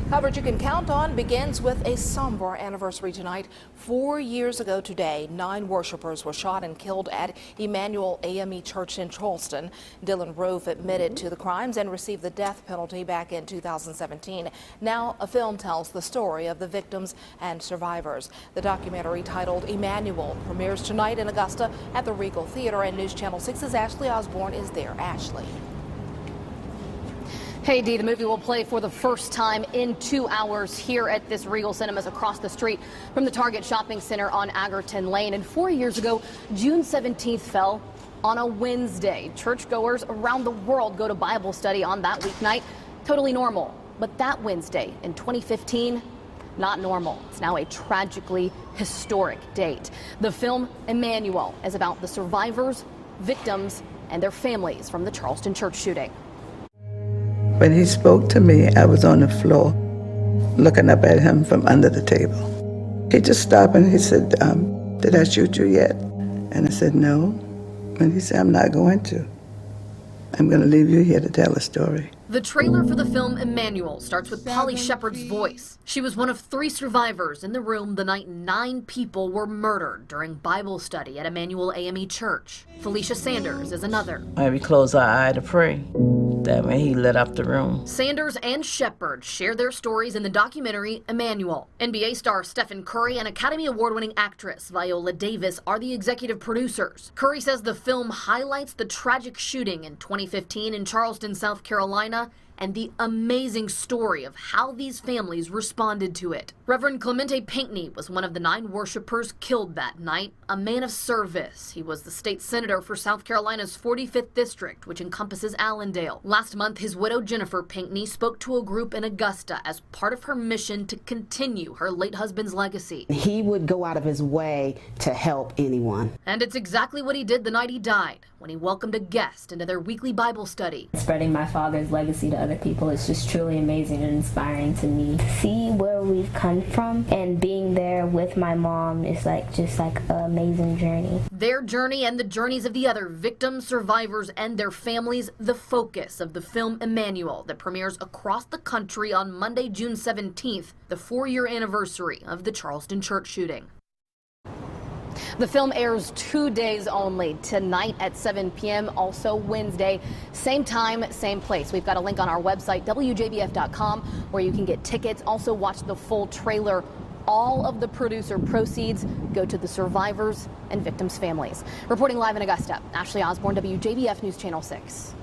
Coverage you can count on begins with a somber anniversary tonight. 4 years ago today, 9 worshipers were shot and killed at Emanuel AME Church in Charleston. Dylan Rove admitted to the crimes and received the death penalty back in 2017. Now a film tells the story of the victims and survivors. The documentary titled Emanuel premieres tonight in Augusta at the Regal Theater, and News Channel 6's Ashley Osborne is there. Ashley. Hey, Dee, the movie will play for the first time in 2 hours here at this Regal Cinemas across the street from the Target Shopping Center on Agerton Lane. And 4 years ago, June 17th fell on a Wednesday. Churchgoers around the world go to Bible study on that weeknight. Totally normal. But that Wednesday in 2015, not normal. It's now a tragically historic date. The film Emanuel is about the survivors, victims, and their families from the Charleston church shooting. When he spoke to me, I was on the floor looking up at him from under the table. He just stopped and he said, did I shoot you yet? And I said, no. And he said, I'm not going to. I'm going to leave you here to tell a story. The trailer for the film Emanuel starts with Polly Shepard's voice. She was one of 3 survivors in the room the night 9 people were murdered during Bible study at Emanuel AME Church. Felicia Sanders is another. When we close our eye to pray, that when he lit up the room. Sanders and Shepard share their stories in the documentary Emanuel. NBA star Stephen Curry and Academy Award-winning actress Viola Davis are the executive producers. Curry says the film highlights the tragic shooting in 2015 in Charleston, South Carolina, and the amazing story of how these families responded to it. Reverend Clemente Pinckney was one of the 9 worshipers killed that night, a man of service. He was the state senator for South Carolina's 45th district, which encompasses Allendale. Last month, his widow Jennifer Pinckney spoke to a group in Augusta as part of her mission to continue her late husband's legacy. He would go out of his way to help anyone. And it's exactly what he did the night he died, when he welcomed a guest into their weekly Bible study. Spreading my father's legacy to other people is just truly amazing and inspiring to me. See where we've come from and being there with my mom is just like an amazing journey. Their journey and the journeys of the other victims, survivors, and their families, the focus of the film Emanuel that premieres across the country on Monday, June 17th, the 4-year anniversary of the Charleston church shooting. The film airs 2 days only, tonight at 7 p.m., also Wednesday, same time, same place. We've got a link on our website, WJBF.com, where you can get tickets. Also watch the full trailer. All of the producer proceeds go to the survivors and victims' families. Reporting live in Augusta, Ashley Osborne, WJBF News Channel 6.